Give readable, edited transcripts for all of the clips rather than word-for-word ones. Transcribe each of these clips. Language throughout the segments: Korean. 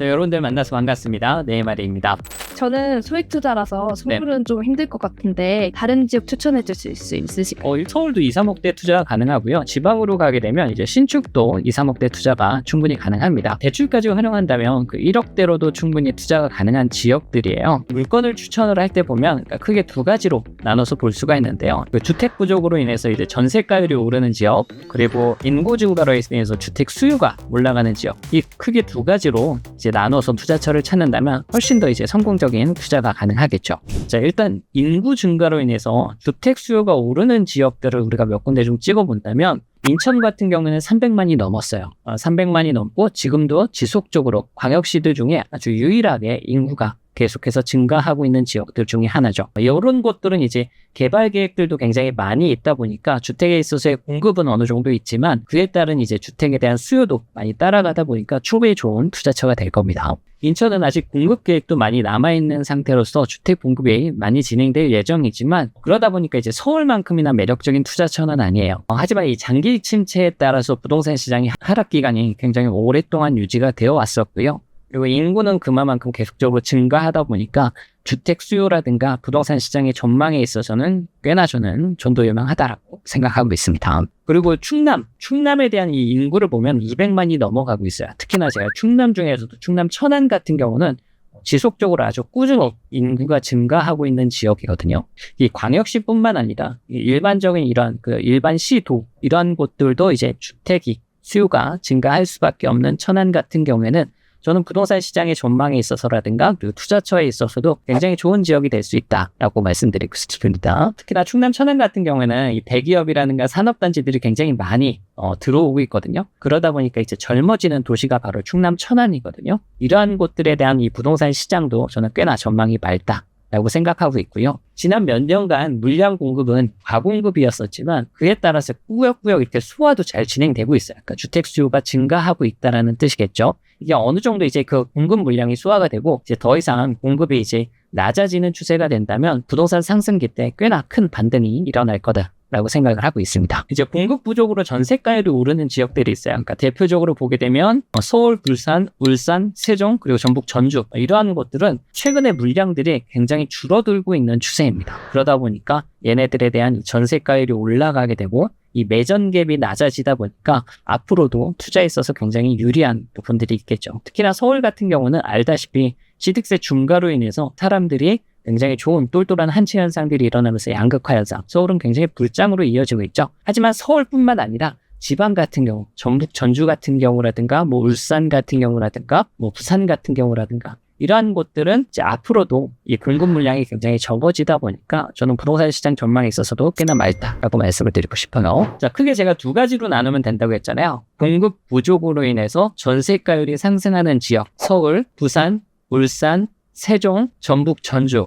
네, 여러분들 만나서 반갑습니다. 네이마리입니다. 저는 소액 투자라서 서울은 좀 힘들 것 같은데 다른 지역 추천해 주실 수 있으실까요? 서울도 2, 3억대 투자가 가능하고요. 지방으로 가게 되면 이제 신축도 2, 3억대 투자가 충분히 가능합니다. 대출까지 활용한다면 그 1억대로도 충분히 투자가 가능한 지역들이에요. 물건을 추천을 할 때 보면 크게 두 가지로 나눠서 볼 수가 있는데요. 그 주택 부족으로 인해서 이제 전세가율이 오르는 지역, 그리고 인구 증가로 인해서 주택 수요가 올라가는 지역, 이 크게 두 가지로 이제 나눠서 투자처를 찾는다면 훨씬 더 이제 성공적인 투자가 가능하겠죠. 자, 일단 인구 증가로 인해서 주택 수요가 오르는 지역들을 우리가 몇 군데 좀 찍어본다면 인천 같은 경우는 300만이 넘었어요. 300만이 넘고 지금도 지속적으로 광역시들 중에 아주 유일하게 인구가 계속해서 증가하고 있는 지역들 중에 하나죠. 이런 곳들은 이제 개발 계획들도 굉장히 많이 있다 보니까 주택에 있어서의 공급은 어느 정도 있지만 그에 따른 이제 주택에 대한 수요도 많이 따라가다 보니까 충분히 좋은 투자처가 될 겁니다. 인천은 아직 공급 계획도 많이 남아있는 상태로서 주택 공급이 많이 진행될 예정이지만 그러다 보니까 이제 서울만큼이나 매력적인 투자처는 아니에요. 하지만 이 장기 침체에 따라서 부동산 시장이 하락 기간이 굉장히 오랫동안 유지가 되어 왔었고요. 그리고 인구는 그만큼 계속적으로 증가하다 보니까 주택 수요라든가 부동산 시장의 전망에 있어서는 꽤나 저는 전도유명하다라고 생각하고 있습니다. 그리고 충남에 대한 이 인구를 보면 200만이 넘어가고 있어요. 특히나 제가 충남 중에서도 충남 천안 같은 경우는 지속적으로 아주 꾸준히 인구가 증가하고 있는 지역이거든요. 이 광역시뿐만 아니라 일반적인 일반 시도 이러한 곳들도 이제 주택이 수요가 증가할 수밖에 없는 천안 같은 경우에는 저는 부동산 시장의 전망에 있어서라든가 그리고 투자처에 있어서도 굉장히 좋은 지역이 될 수 있다라고 말씀드리고 싶습니다. 특히나 충남 천안 같은 경우에는 이 대기업이라든가 산업단지들이 굉장히 많이 들어오고 있거든요. 그러다 보니까 이제 젊어지는 도시가 바로 충남 천안이거든요. 이러한 곳들에 대한 이 부동산 시장도 저는 꽤나 전망이 맑다라고 생각하고 있고요. 지난 몇 년간 물량 공급은 과공급이었었지만 그에 따라서 꾸역꾸역 이렇게 소화도 잘 진행되고 있어요. 그러니까 주택 수요가 증가하고 있다는 뜻이겠죠. 이게 어느 정도 이제 그 공급 물량이 소화가 되고 이제 더 이상 공급이 이제 낮아지는 추세가 된다면 부동산 상승기 때 꽤나 큰 반등이 일어날 거다라고 생각을 하고 있습니다. 이제 공급 부족으로 전세가율이 오르는 지역들이 있어요. 그러니까 대표적으로 보게 되면 서울, 부산, 울산, 세종 그리고 전북, 전주 이러한 곳들은 최근에 물량들이 굉장히 줄어들고 있는 추세입니다. 그러다 보니까 얘네들에 대한 전세가율이 올라가게 되고 이 매전 갭이 낮아지다 보니까 앞으로도 투자에 있어서 굉장히 유리한 부분들이 있겠죠. 특히나 서울 같은 경우는 알다시피 취득세 중과로 인해서 사람들이 굉장히 좋은 똘똘한 한치 현상들이 일어나면서 양극화 현상, 서울은 굉장히 불장으로 이어지고 있죠. 하지만 서울뿐만 아니라 지방 같은 경우, 전북, 전주 같은 경우라든가 울산 같은 경우라든가 부산 같은 경우라든가 이러한 곳들은 이제 앞으로도 이 공급 물량이 굉장히 적어지다 보니까 저는 부동산 시장 전망에 있어서도 꽤나 맑다라고 말씀을 드리고 싶어요. 자, 크게 제가 두 가지로 나누면 된다고 했잖아요. 공급 부족으로 인해서 전세가율이 상승하는 지역, 서울, 부산, 울산, 세종, 전북, 전주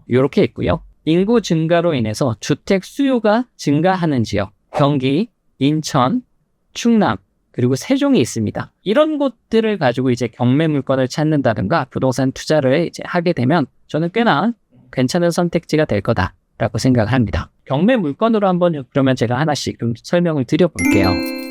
이렇게 있고요. 인구 증가로 인해서 주택 수요가 증가하는 지역, 경기, 인천, 충남, 그리고 세종이 있습니다. 이런 곳들을 가지고 이제 경매 물건을 찾는다든가 부동산 투자를 이제 하게 되면 저는 꽤나 괜찮은 선택지가 될 거다라고 생각을 합니다. 경매 물건으로 한번 그러면 제가 하나씩 좀 설명을 드려볼게요.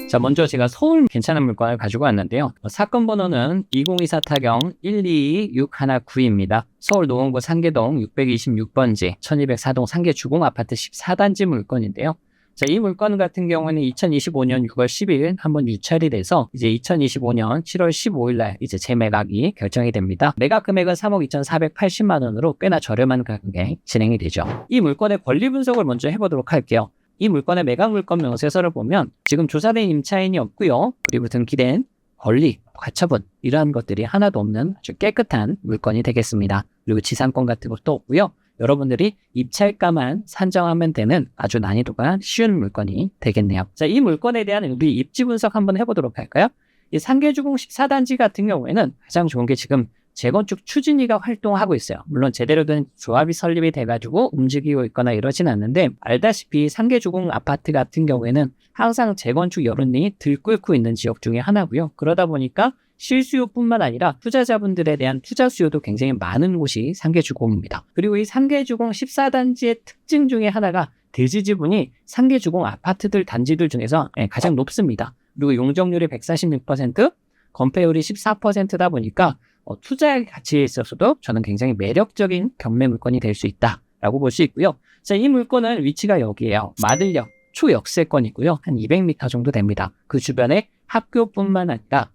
자, 먼저 제가 서울 괜찮은 물건을 가지고 왔는데요. 사건 번호는 2024 타경 122619입니다. 서울 노원구 상계동 626번지 1204동 상계주공 아파트 14단지 물건인데요. 자, 이 물건 같은 경우는 2025년 6월 10일 한번 유찰이 돼서 이제 2025년 7월 15일 날 이제 재매각이 결정이 됩니다. 매각 금액은 3억 2,480만 원으로 꽤나 저렴한 가격에 진행이 되죠. 이 물건의 권리 분석을 먼저 해보도록 할게요. 이 물건의 매각 물건 명세서를 보면 지금 조사된 임차인이 없고요. 그리고 등기된 권리, 가처분 이러한 것들이 하나도 없는 아주 깨끗한 물건이 되겠습니다. 그리고 지상권 같은 것도 없고요. 여러분들이 입찰가만 산정하면 되는 아주 난이도가 쉬운 물건이 되겠네요. 자, 이 물건에 대한 우리 입지 분석 한번 해보도록 할까요? 이 상계주공 14단지 같은 경우에는 가장 좋은 게 지금 재건축 추진위가 활동하고 있어요. 물론 제대로 된 조합이 설립이 돼가지고 움직이고 있거나 이러진 않는데 알다시피 상계주공 아파트 같은 경우에는 항상 재건축 여론이 들끓고 있는 지역 중에 하나고요. 그러다 보니까 실수요뿐만 아니라 투자자분들에 대한 투자 수요도 굉장히 많은 곳이 상계주공입니다. 그리고 이 상계주공 14단지의 특징 중에 하나가 대지 지분이 상계주공 아파트들 단지들 중에서 가장 높습니다. 그리고 용적률이 146%, 건폐율이 14%다 보니까 투자 가치에 있어서도 저는 굉장히 매력적인 경매 물건이 될 수 있다라고 볼 수 있고요. 자, 이 물건은 위치가 여기에요. 마들역 초역세권이고요. 한 200m 정도 됩니다. 그 주변에 학교뿐만 아니라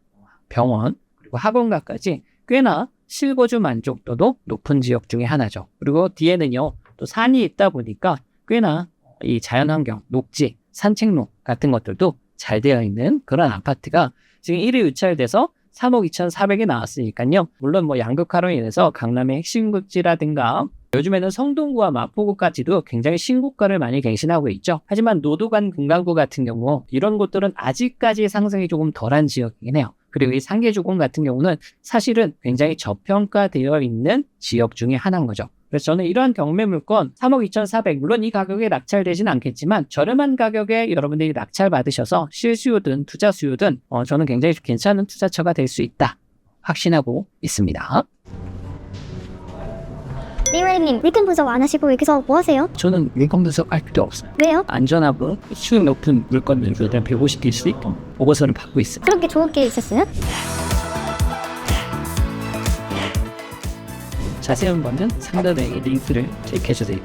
병원 그리고 학원가까지 꽤나 실거주 만족도도 높은 지역 중에 하나죠. 그리고 뒤에는요, 또 산이 있다 보니까 꽤나 이 자연환경, 녹지, 산책로 같은 것들도 잘 되어 있는 그런 아파트가 지금 1위 유찰돼서 3억 2,400이 나왔으니까요. 물론 뭐 양극화로 인해서 강남의 핵심급지라든가 요즘에는 성동구와 마포구까지도 굉장히 신고가를 많이 갱신하고 있죠. 하지만 노도관 금강구 같은 경우 이런 곳들은 아직까지 상승이 조금 덜한 지역이긴 해요. 그리고 이 상계주공 같은 경우는 사실은 굉장히 저평가되어 있는 지역 중에 하나인 거죠. 그래서 저는 이러한 경매 물건 3억 2,400 물론 이 가격에 낙찰되진 않겠지만 저렴한 가격에 여러분들이 낙찰 받으셔서 실수요든 투자 수요든 저는 굉장히 괜찮은 투자처가 될 수 있다 확신하고 있습니다. 네이버님 물건 분석 안 하시고 여기서 뭐 하세요? 저는 물건 분석할 필요 없어요. 왜요? 안전하고 수익 높은 물건들을 150개 수 있고 보고서를 받고 있어요. 그런 게 좋은 게 있었어요? 자세한 거는 상단에 링크를 클릭해주세요.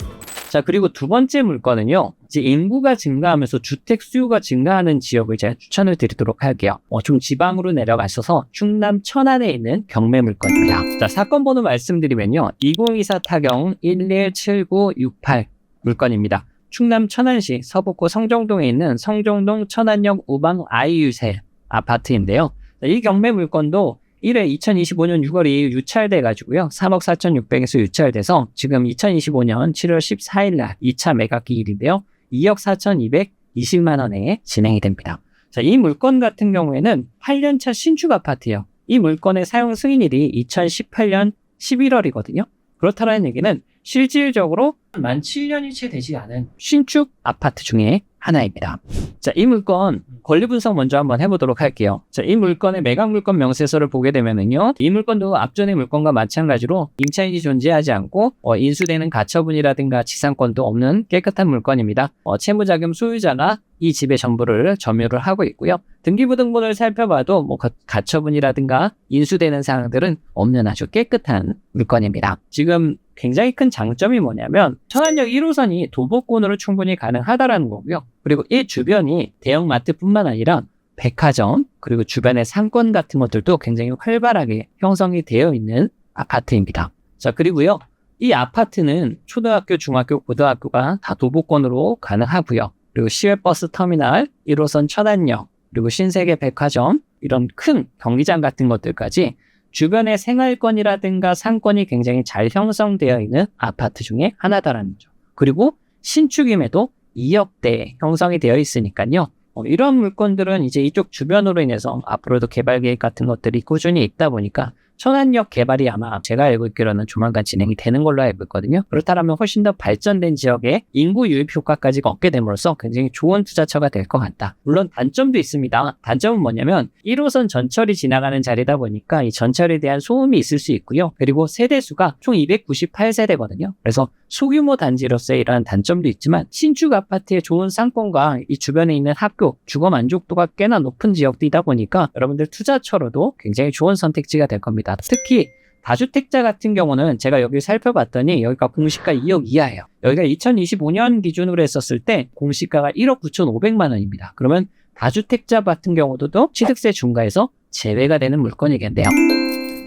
자, 그리고 두 번째 물건은요. 이제 인구가 증가하면서 주택 수요가 증가하는 지역을 제가 추천을 드리도록 할게요. 좀 지방으로 내려가셔서 충남 천안에 있는 경매 물건입니다. 자, 사건 번호 말씀드리면요. 2024 타경 117968 물건입니다. 충남 천안시 서북구 성정동에 있는 성정동 천안역 우방 아이유셀 아파트인데요. 자, 이 경매 물건도 1회 2025년 6월 2일 유찰돼가지고요. 3억 4,600에서 유찰돼서 지금 2025년 7월 14일 날 2차 매각 기일인데요. 2억 4,220만 원에 진행이 됩니다. 자, 이 물건 같은 경우에는 8년차 신축 아파트예요. 이 물건의 사용 승인일이 2018년 11월이거든요. 그렇다는 얘기는 실질적으로 만 7년이 채 되지 않은 신축 아파트 중에 하나입니다. 자, 이 물건 권리 분석 먼저 한번 해보도록 할게요. 자, 이 물건의 매각 물건 명세서를 보게 되면은요, 이 물건도 앞전의 물건과 마찬가지로 임차인이 존재하지 않고 인수되는 가처분이라든가 지상권도 없는 깨끗한 물건입니다. 채무자금 소유자가 이 집의 전부를 점유를 하고 있고요. 등기부등본을 살펴봐도 뭐 가처분이라든가 인수되는 사항들은 없는 아주 깨끗한 물건입니다. 지금 굉장히 큰 장점이 뭐냐면 천안역 1호선이 도보권으로 충분히 가능하다라는 거고요. 그리고 이 주변이 대형마트뿐만 아니라 백화점 그리고 주변의 상권 같은 것들도 굉장히 활발하게 형성이 되어 있는 아파트입니다. 자, 그리고요. 이 아파트는 초등학교, 중학교, 고등학교가 다 도보권으로 가능하고요. 그리고 시외버스 터미널, 1호선 천안역, 그리고 신세계 백화점 이런 큰 경기장 같은 것들까지 주변의 생활권이라든가 상권이 굉장히 잘 형성되어 있는 아파트 중에 하나다라는 거죠. 그리고 신축임에도 2억대 형성이 되어 있으니까요. 이런 물건들은 이제 이쪽 주변으로 인해서 앞으로도 개발 계획 같은 것들이 꾸준히 있다 보니까 천안역 개발이 아마 제가 알고 있기로는 조만간 진행이 되는 걸로 알고 있거든요. 그렇다면 훨씬 더 발전된 지역에 인구 유입 효과까지 얻게 됨으로써 굉장히 좋은 투자처가 될 것 같다. 물론 단점도 있습니다. 단점은 뭐냐면 1호선 전철이 지나가는 자리다 보니까 이 전철에 대한 소음이 있을 수 있고요. 그리고 세대수가 총 298세대거든요. 그래서 소규모 단지로서의 이러한 단점도 있지만 신축 아파트의 좋은 상권과 이 주변에 있는 학교, 주거 만족도가 꽤나 높은 지역이다 보니까 여러분들 투자처로도 굉장히 좋은 선택지가 될 겁니다. 특히 다주택자 같은 경우는 제가 여기 살펴봤더니 여기가 공시가 2억 이하예요. 여기가 2025년 기준으로 했었을 때 공시가가 1억 9,500만 원입니다. 그러면 다주택자 같은 경우도 취득세 중과에서 제외가 되는 물건이겠네요.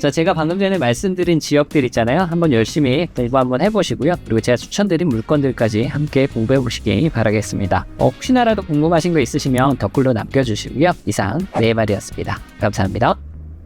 자, 제가 방금 전에 말씀드린 지역들 있잖아요. 한번 열심히 공부 한번 해보시고요. 그리고 제가 추천드린 물건들까지 함께 공부해 보시기 바라겠습니다. 혹시나라도 궁금하신 거 있으시면 댓글로 남겨주시고요. 이상 네이버였습니다. 감사합니다.